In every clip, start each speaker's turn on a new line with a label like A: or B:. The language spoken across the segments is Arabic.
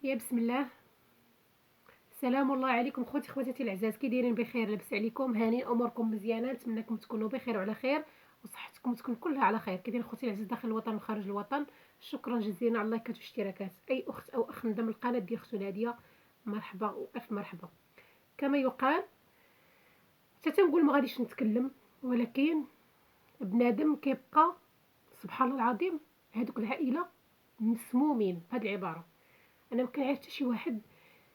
A: يا بسم الله. سلام الله عليكم خواتاتي العزاز، كي دايرين؟ بخير؟ لاباس عليكم؟ هاني اموركم مزيانه؟ نتمنىكم تكونوا بخير وعلى خير وصحتكم تكون كلها على خير. كي دايرين خوتي العزاز داخل الوطن وخارج الوطن؟ شكرا جزيلا على اللايكات والاشتراكات. اي اخت او اخ ندم القناه ديال اختو ناديه، مرحبا والف مرحبا. كما يقال، حتى تنقول ما غاديش نتكلم، ولكن بنادم كيبقى سبحان الله العظيم. هذوك العائله مسمومين بهذه العباره. انا ما كنعرف حتى شي واحد.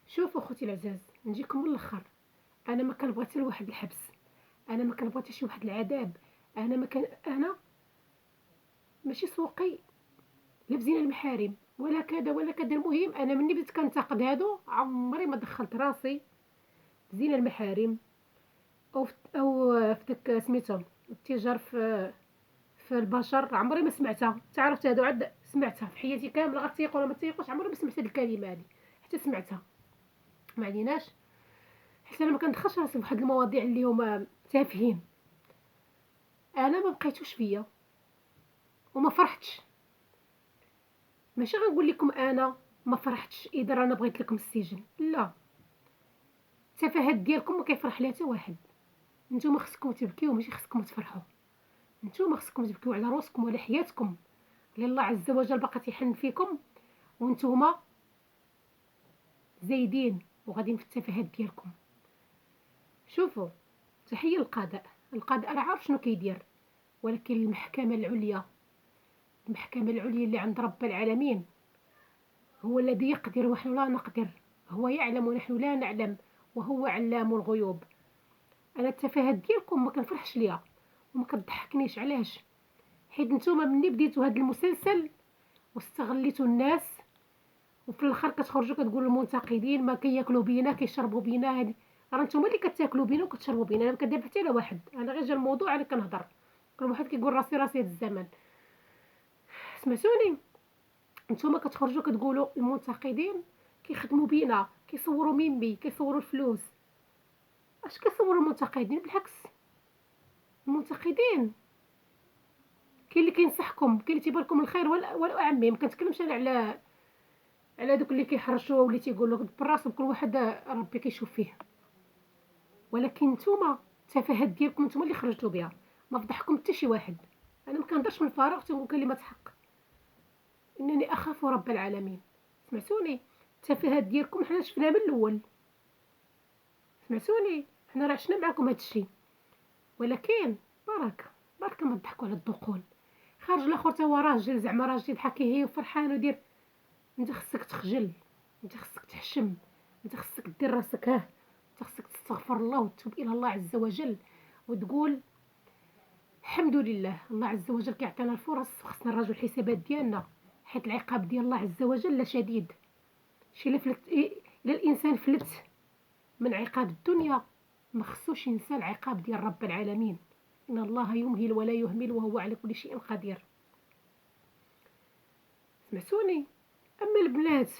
A: شوفوا اخوتي العزاز، نجيكم من الاخر. انا ما كنبغي حتى لواحد الحبس، انا ما كنبغي حتى شي واحد العذاب. انا ماشي سوقي لا بزين المحارم ولا كذا ولا كذا. المهم انا مني بديت كنتقد هادو عمري ما دخلت راسي بزين المحارم او في داك سميتهم التجار في البشر. عمري ما سمعتها. تعرفت هادو عاد سمعتها في حياتي كامله، غتيق ولا ما تيقوش، عمري ما سمعت هاد الكلمه هادي حتى سمعتها. ما عليناش، حيت انا ما كندخلش راسي بواحد المواضيع اللي هما تافهين. انا ما بقيتوش فيا وما فرحتش. ماشي غنقول لكم انا ما فرحتش اذا انا بغيت لكم السجن، لا. التفاهات ديالكم ما كيفرح لها حتى واحد. نتوما خصكم تبكيو ماشي خصكم تفرحوا. نتوما خصكم تبكيو على راسكم وعلى حياتكم اللي الله عز وجل باقا تيحن فيكم، وانتوما زايدين وغاديين في التفاهات ديالكم. شوفوا، تحيه للقضاء. القضاء راه عارف شنو كيدير، ولكن المحكمه العليا، المحكمه العليا اللي عند رب العالمين، هو الذي يقدر ونحن لا نقدر. هو يعلم ونحن لا نعلم، وهو علام الغيوب. انا التفاهات ديالكم ما كنفرحش ليها وما كتضحكنيش. علاش؟ حيت نتوما مني بديتوا هذا المسلسل واستغليتوا الناس، وفي الاخر كتخرجوا كتقولوا المنتقدين ما كياكلوا بينا كيشربوا بينا. هذه راه نتوما اللي كتاكلوا بينا وكتشربوا بينا. انا ما كندافع حتى على واحد، انا غير جا الموضوع انا كنهضر. كل واحد كيقول راسي راسي هاد الزمن. سمعتوني؟ نتوما كتخرجوا كتقولوا المنتقدين كيخدموا بينا، كيصوروا ميمي، كيصوروا الفلوس. اش كيصوروا المنتقدين؟ بالعكس، المنتقدين كاين اللي كينصحكم، كاين اللي تيبان لكم الخير. ولا عمي ما كنتكلمش انا على دوك اللي كيحرشوا واللي تيقولوا براسهم كل واحد ربي كيشوف فيه. ولكن نتوما التفاهات ديالكم نتوما اللي خرجتوا بها، ما فضحكم حتى شي واحد. انا ما كنهضرش من الفراغ، تنقول كلمه حق. انني اخاف رب العالمين. سمعتوني؟ التفاهات ديالكم حنا شفناها من الاول. سمعتوني؟ حنا راه عشنا معكم هذا الشيء. ولكن برك ما تضحكوا على الدقون. خارج الاخر تا هو راجل، زعما راجل حكي هي وفرحان ودير. انت خصك تخجل، انت خصك تحشم، انت خصك دير راسك انت خصك تستغفر الله وتتوب الى الله عز وجل وتقول الحمد لله. الله عز وجل كيعطينا الفرص وخصنا نراجعوا الحسابات ديالنا، حيت العقاب ديال الله عز وجل شديد. شي الا الانسان فلت من عقاب الدنيا، ما خصوش ينسى العقاب ديال رب العالمين. ان الله يمهل ولا يهمل وهو على كل شيء قدير. سمعتوني؟ اما البنات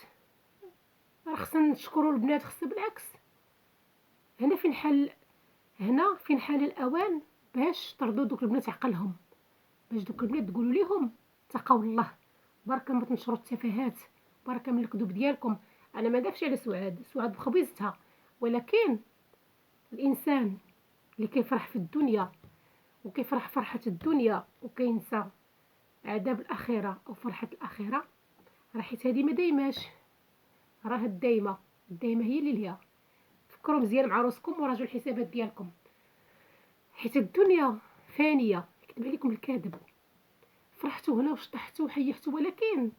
A: راه خصنا نشكروا البنات، بالعكس. هنا فين حل هنا فين حان الاوان باش تردوا دوك البنات عقلهم، باش دوك البنات تقولوا ليهم تقوا الله. بركه ما تنشروا التفاهات، بركه من الكذوب ديالكم. انا ما دافش على سعاد بخبيزتها، ولكن الانسان اللي كيفرح في الدنيا وكيفرح فرحه الدنيا وكينسى عذاب الاخره او فرحه الاخره، راه حيت هذه ما دايماش. راه الدايمه هي اللي ليها. فكروا مزيان مع راسكم وراجعوا الحسابات ديالكم، حيت الدنيا فانيه. يكتب عليكم الكاذب. فرحتوا هنا وشطحتوا وحيحتوا، ولكن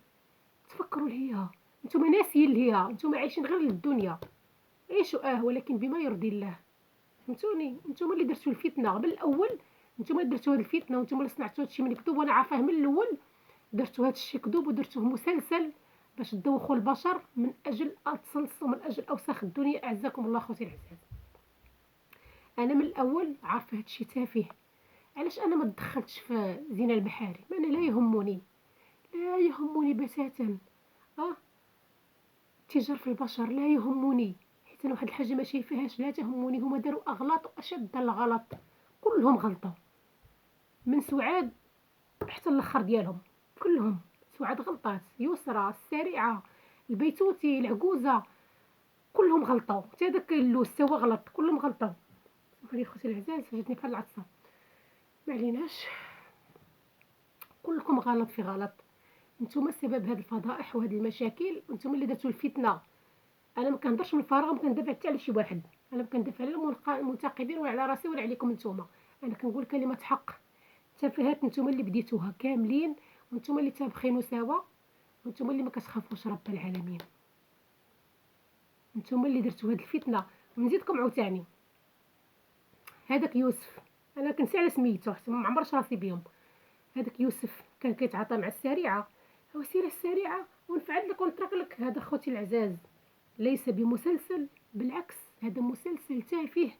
A: تفكروا لهيها. نتوما ناسيين لهيها، نتوما عايشين غير للدنيا. عيشوا ولكن بما يرضي الله. فهمتوني؟ نتوما اللي درتوا الفتنه من الاول، نتوما اللي درتوا هاد الفتنه، ونتوما اللي صنعتوا هادشي من كذوب. وانا عارفاه من الاول درتوا هادشي كذوب ودرتوه مسلسل باش تدوخوا البشر من اجل التسلط ومن اجل اوساخ الدنيا. اعزكم الله خوتي العزاز. انا من الاول عارفه هادشي تافه. علاش انا ما تدخلتش في زنا المحارم؟ انا لا يهمني، لا يهمني بتاتا. التجار في البشر لا يهمني، حيت انا واحد الحاجه ما شايفاهاش لا تهمني. هما داروا اغلاط واشد الغلط، كلهم غلطوا من سعاد حتى الاخر ديالهم. كلهم سعاد غلطات، يسرى السريعه البيتوتي، العجوزه، كلهم غلطوا، حتى داك اللوز تا هو غلط، كلهم غلطوا. سمحوا خوتي العزاز، جاتني بحال العطسه، ما عليناش، كلكم غلط في غلط. نتوما السبب هاد الفضائح وهاد المشاكل، وانتم اللي درتوا الفتنه. انا ما كنهضرش من الفراغ، ما كندافع حتى على شي واحد، انا ما كندافع على المنتقدين ولا على راسي ولا عليكم نتوما. انا كنقول كلمه حق. التفاهات نتوما اللي بديتوها كاملين، وانتم اللي تابخينوا سوا، وانتم اللي ما كتخافوش رب العالمين. نتوما اللي درتوا هاد الفتنه. ونزيدكم عاوتاني، هذاك يوسف انا كنسى على سميتو، حتى ما عمرش راسي بهم. هذاك يوسف كان كيتعاطى مع السريعه، هو سير السريعه ونفعل لك ونترك لك. هذا خوتي العزاز ليس بمسلسل، بالعكس هذا مسلسل تافه،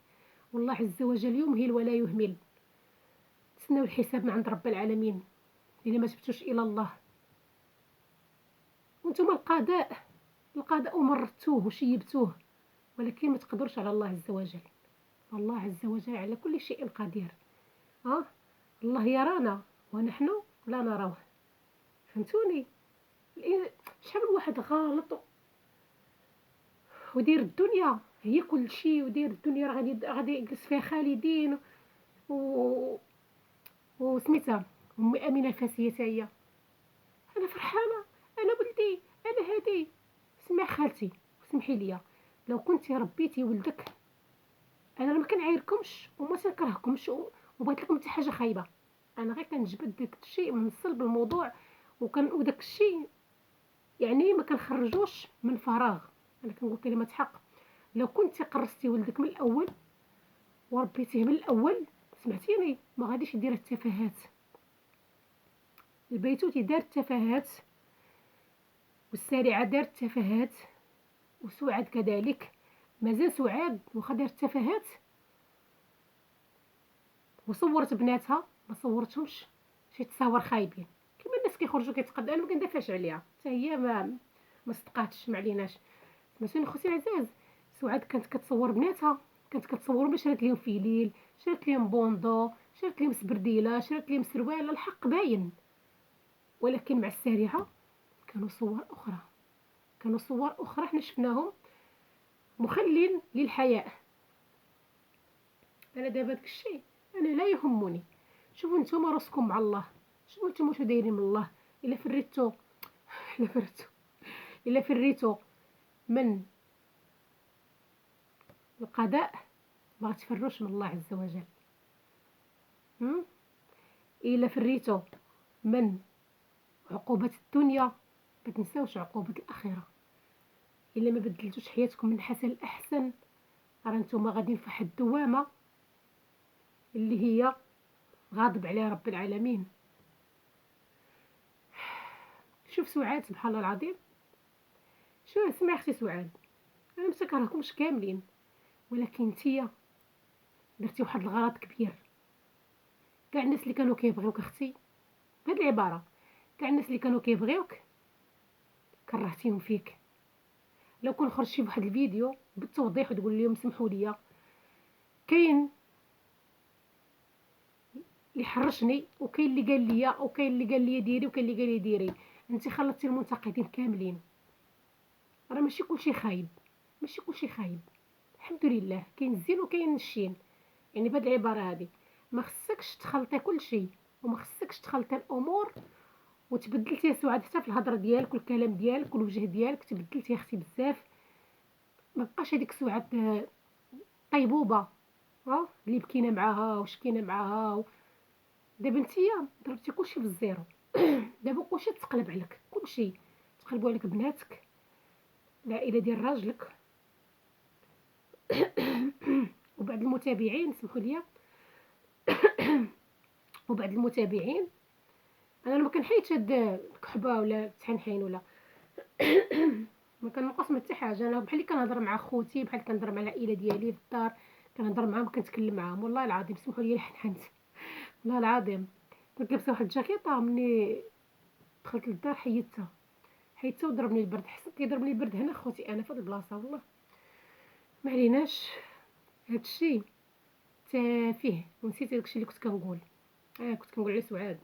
A: والله عز وجل يمهل ولا يهمل. تسناو الحساب من عند رب العالمين الا ما تبتوش الى الله. وانتم القضاء مرتوه وشيبتوه، ولكن ما تقدرش على الله عز وجل. الله عز وجل على كل شيء قدير. الله يرانا ونحن لا نراه. فهمتوني؟ شحال من واحد غلط ودير الدنيا هي كل شيء، ودير الدنيا راه غادي يجلس فيها خالدين. و وسميتها امي امينه الفاسيه تا هي. انا فرحانه، انا ولدي، انا هادي. سمع خالتي وسمحي لي، لو كنتي ربيتي ولدك، انا ما كنعايركمش وما تنكرهكمش وبغيت لكم حتى حاجه خايبه، انا غير كنجبد داك الشيء من صلب الموضوع، وداك الشيء يعني ما كنخرجوش من فراغ. انا كنقول كلمه حق. لو كنتي قرصتي ولدك من الاول وربيتيه من الاول، سمعتيني، ما غاديش يدير التفاهات. البيتوتي دار التفاهات، والسريعه دارت التفاهات، وسعاد كذلك. مازال سعاد واخا دارت التفاهات وصورت بناتها، ما صورتهمش شي تصاور خايبين كما الناس كيخرجوا كيتقدموا. انا ما كندافعش عليها، حتى هي ما صدقاتش، ما عليناش. سمعتوني خوتي العزاز، سعاد كانت كتصور بناتها، كانت كتصور باش شرات لهم فيليل، شرات لهم بوندو، شرات لهم سبرديله، شرات لهم سروال، الحق باين. ولكن مع السريعه كانوا صور اخرى، كانوا صور اخرى حنا شفناهم مخلين للحياء. انا دابا داك الشيء انا لا يهمني. شوفوا نتوما راسكم مع الله، شوفوا نتوما شنو دايرين من الله. الا فريتو الا فريتو الا فريتو من القضاء ما تفروش من الله عز وجل. الا فريتو من عقوبة الدنيا ما تنساوش عقوبة الآخرة. الا ما بدلتوش حياتكم من حسن الأحسن، راه نتوما غاديين في واحد الدوامة اللي هي غاضب عليها رب العالمين. شوف سعاد سبحان الله العظيم، شو اسمعي اختي سعاد، انا ما كنكرهكمش كاملين، ولكن نتيا درتي واحد الغلط كبير. كاع الناس اللي كانوا كيبغيوك اختي، هاد العباره، كاع الناس اللي كانوا كيبغيوك كرهتيهم فيك. لو كون خرجتي بواحد الفيديو بالتوضيح وتقول لهم سمحوا لي، كاين اللي حرشني وكاين اللي قال لي وكاين اللي قال لي ديري وكاين اللي قال لي ديري. انت خلطتي المنتقدين كاملين، راه ماشي كلشي خايب، ماشي كلشي خايب، الحمد لله كاين الزين وكاين الشين. يعني بهاد العباره هادي ما خصكش تخلطي كلشي، وما خصكش تخلطي الامور وتبدلتي يا سعاد حتى في الهضره ديالك والكلام ديالك والوجه ديالك، تبدلتي اختي بزاف. ما بقاش هذيك سعاد طيبوبه اللي بكينا معاها وشكينا معاها دابا نتيا ضربتي كلشي في الزيرو. دابا كلشي تقلب عليك، كلشي تقلبوا عليك بناتك، العائله ديال راجلك. وبعد المتابعين سمحوا لي، وبعد المتابعين انا ما كنحيدش هاد الكحبه ولا التحنحين ولا ما كنقص من حتى حاجه. انا بحال اللي كنهضر مع خوتي، بحال كنهضر مع العائله ديالي في الدار، كنهضر معاهم كنتكلم معاهم. والله العظيم سمحوا لي حنحنت، والله العظيم كنت لابسه واحد الجاكيطه مني دخلت للدار حيدتها وضربني البرد. حسيت كيضربني البرد هنا خوتي انا في هاد البلاصه. والله ما عليناش، هادشي تافه. ونسيت داكشي اللي كنت كنقول. كنت كنقول على سعاد.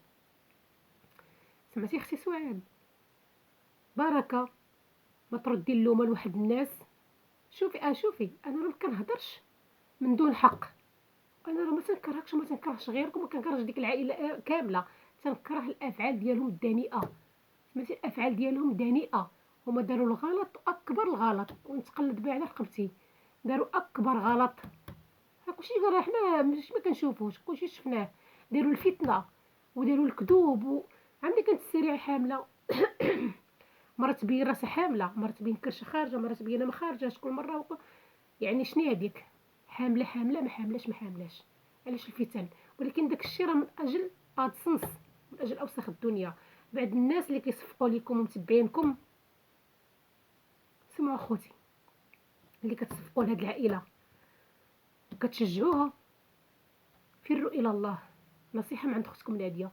A: سمعتي اختي سعاد؟ بركه ما تردي اللومه لواحد الناس. شوفي انا راه ما كنهضرش من دون حق. انا راه ما تنكرهكش وما تنكرهش غيركم، ما كنكرهش ديك العائله كامله. تنكره الافعال ديالهم الدنيئه. سمعتي الافعال ديالهم دنيئه. هما داروا الغلط، اكبر الغلط، ونتقلد بها على رقبتي. داروا اكبر غلط. ها كلشي راه حنا مش ما كنشوفوش، كلشي شفناه. داروا الفتنه وداروا الكذوب عمري كانت السريعه حامله. مره تبين راسها حامله، مره تبين كرشه خارجه، مره تبين ما خارجاش، كل مره يعني شنو هذيك؟ حامله حامله، ما حاملاش ما حاملاش. علاش الفتن؟ ولكن داك الشيء راه من اجل ادسنس، من اجل اوسخ الدنيا. بعد الناس اللي كيصفقوا لكم ومتبعينكم، سمعوا اخوتي، اللي كتصفقوا لهاد العائله وكتشجعوها، فروا الى الله. نصيحه من عند اختكم ناديه،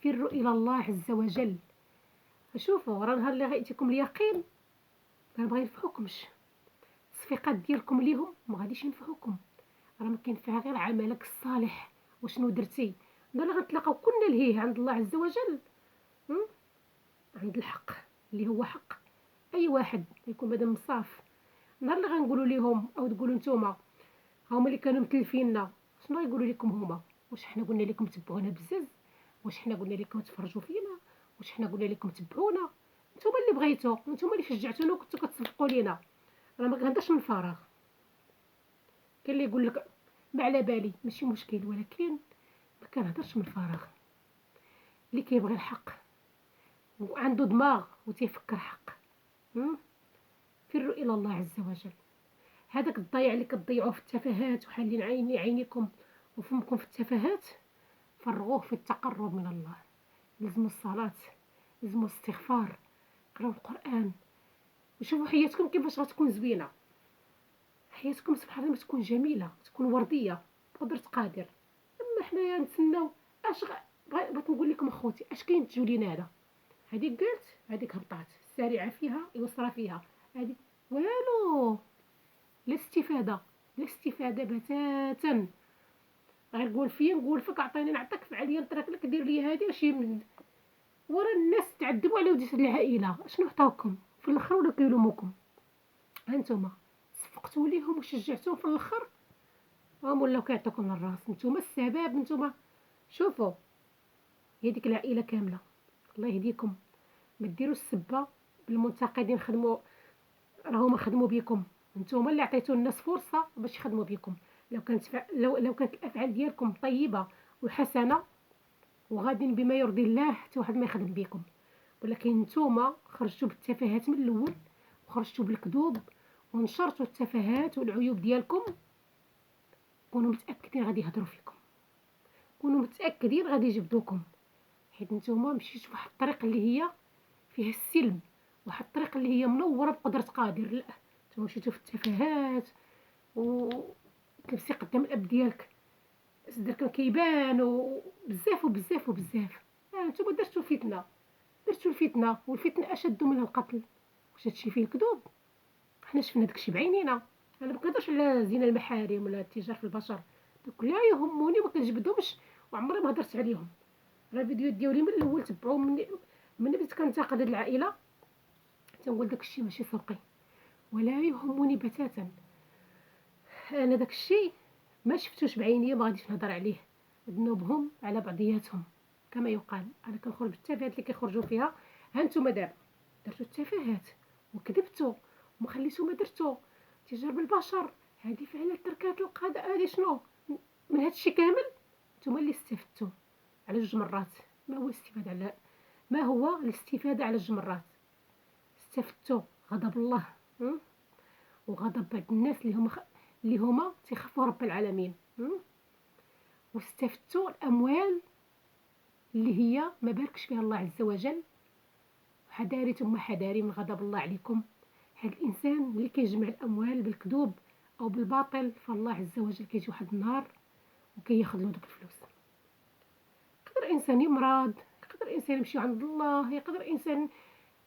A: فروا الى الله عز وجل. شوفوا راه نهار اللي غياتيكم اليقين راه ما غينفعوكمش. الصفيقات ديالكم ليهم ما غاديش ينفعوكم. راه ما كينفع غير عملك الصالح وشنو درتي. دابا غنتلاقاو كلنا لهيه عند الله عز وجل، عند الحق اللي هو حق. اي واحد يكون مادام مصاف، نهار اللي غنقولوا ليهم او تقولوا نتوما هما اللي كانوا متلفيننا، شنو غيقولوا لكم هما؟ واش حنا قلنا لكم تبعونا بزز؟ واش حنا قلنا لكم تفرجوا فينا؟ واش حنا قلنا لكم تبعونا؟ نتوما اللي بغيتو، نتوما اللي شجعتونا وكنتو كتصفقوا لينا. راه ما كنهضرش من الفراغ. كاين اللي يقول لك ما على بالي، ماشي مشكل، ولكن ما كنهضرش من الفراغ. اللي كيبغي الحق وعنده دماغ وتيفكر حق، فروا الى الله عز وجل. هذاك الضياع اللي كتضيعوه في التفاهات وحالين عينيكم وفمكم في التفاهات، فرغوه في التقرب من الله. لزموا الصلاة، لزموا الاستغفار، قراو القرآن، وشوفوا حياتكم كيفاش غتكون زوينة. حياتكم سبحان الله تكون جميلة، تكون وردية بقدرة قادر. اما حنايا نتسناو بغيت نقول لكم اخوتي، اش كاين تجولين هذا؟ هذيك قالت، هذيك هبطات السريعة فيها يسرى فيها، هذيك والو. لا استفادة، لا استفادة بتاتا. غير قول فيا نقول فيك، عطيني نعطيك، فعليا نترك لك، دير لي هذه وشي من ورا الناس تعذبوا على وليدات العائله. شنو عطاوكم في الاخر ولا كيلوموكم؟ هانتوما صفقتوا ليهم وشجعتوهم في الاخر، هم ولاو كيعطوكم الراس. نتوما السبب، نتوما. شوفوا هي ديك العائله كامله، الله يهديكم. ما ديروا السبه بالمنتقدين. خدموا، راهما خدموا بكم. نتوما اللي عطيتوا الناس فرصه باش يخدموا بكم. لو كانت الافعال ديالكم طيبه وحسنه وغادين بما يرضي الله، حتى واحد ما يخدم بكم. ولكن نتوما خرجتوا بالتفاهات من الاول، وخرجتوا بالكذوب، ونشرتوا التفاهات والعيوب ديالكم. كونوا متاكدين غادي يهضروا فيكم، كونوا متاكدين غادي يجبدوكم. حيت نتوما مشيتوا فواحد الطريق اللي هي فيها السلم، واحد الطريق اللي هي منوره بقدره قادر. لا، نتوما مشيتوا في التفاهات وتلبسي قدام الاب ديالك صدرك كيبان وبزاف وبزاف وبزاف. نتوما درتو فتنه، درتو الفتنه، والفتنه اشد من القتل. واش هادشي فيه كذوب؟ حنا شفنا داكشي بعينينا. انا ما كنهضرش على زنا المحارم ولا التجار في البشر، دوك لا يهموني، ما كنجبدهمش، وعمري ما هضرت عليهم. راه الفيديوهات ديالي من الاول تبعوا من بديت كنتقد هاد العائله، تنقول داكشي ماشي سوقي ولا يهمني بتاتا. انا داكشي ما شفتوش بعينيا، ما غاديش نهضر عليه. ذنوبهم على بعضياتهم كما يقال. انا كنخرج بالتفاهات اللي كيخرجوا فيها. ها نتوما دابا درتو التفاهات وكذبتوا وما خليتو ما درتو تجار بالبشر. هذه فعلا تركات القضاء. هذه شنو من هادشي كامل؟ نتوما اللي استفدتوا على جوج مرات. ما هو الاستفاده على ما هو الاستفاده على جوج مرات؟ استفدتوا غضب الله وغضب بعض الناس اللي هما تيخافوا رب العالمين، واستفدتوا الاموال اللي هي ما باركش فيها الله عز وجل. وحذاري ثم حذاري من غضب الله عليكم. هاد الانسان اللي كيجمع الاموال بالكذوب او بالباطل، فالله عز وجل كيجي واحد النهار وكياخذ له دوك الفلوس. يقدر انسان يمرض، يقدر انسان يمشي عند الله، يقدر انسان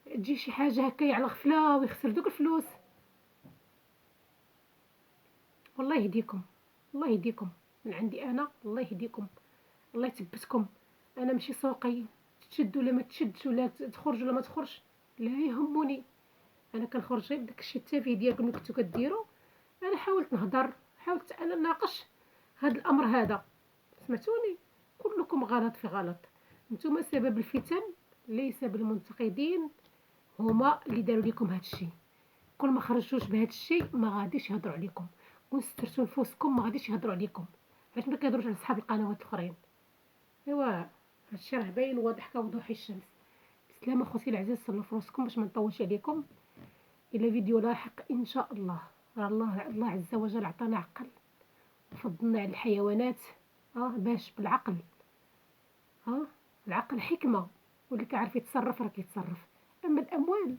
A: تجي شي حاجه هكا على غفله ويخسر دوك الفلوس. والله يهديكم، الله يهديكم من عندي انا. الله يهديكم، الله يثبتكم. انا ماشي سوقي تشد ولا ما تشدش، ولا تخرج ولا ما تخرج، لا يهمني. انا كنخرج غير بداك الشيء التافه ديالكم اللي كنتو كديروا. انا حاولت نهضر، حاولت انا نناقش هذا الامر هذا، سمعتوني؟ كلكم غلط في غلط. نتوما سبب الفتن، ليس بالمنتقدين، هما اللي داروا لكم هذا الشيء. كل ما خرجتوش بهذا الشيء ما غاديش يهضروا عليكم، وسترتوا نفوسكم ما غاديش يهضروا عليكم. علاش ما كيهضروش على صحاب القنوات الاخرين؟ ايوا هادشي راه باين واضح كوضوح الشمس. بسلامه خوتي العزاز، صلوا في راسكم باش ما نطولش عليكم. الى فيديو لاحق ان شاء الله. راه الله عز وجل عطانا عقل وفضلنا على الحيوانات، باش بالعقل، العقل حكمه، واللي كيعرف يتصرف راه كيتصرف. اما الاموال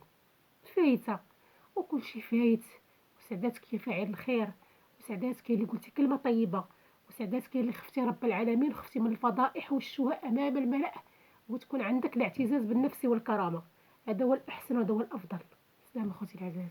A: فايته، وكل شيء فايت. وسعداتك يا فاعل الخير، وسعداتك اللي قلتي كلمه طيبه، وسعداتك اللي خفتي رب العالمين وخفتي من الفضائح والشهاء امام الملأ، وتكون عندك الاعتزاز بالنفس والكرامه. هذا هو الاحسن وهذا هو الافضل. سلام اخوتي العزاز.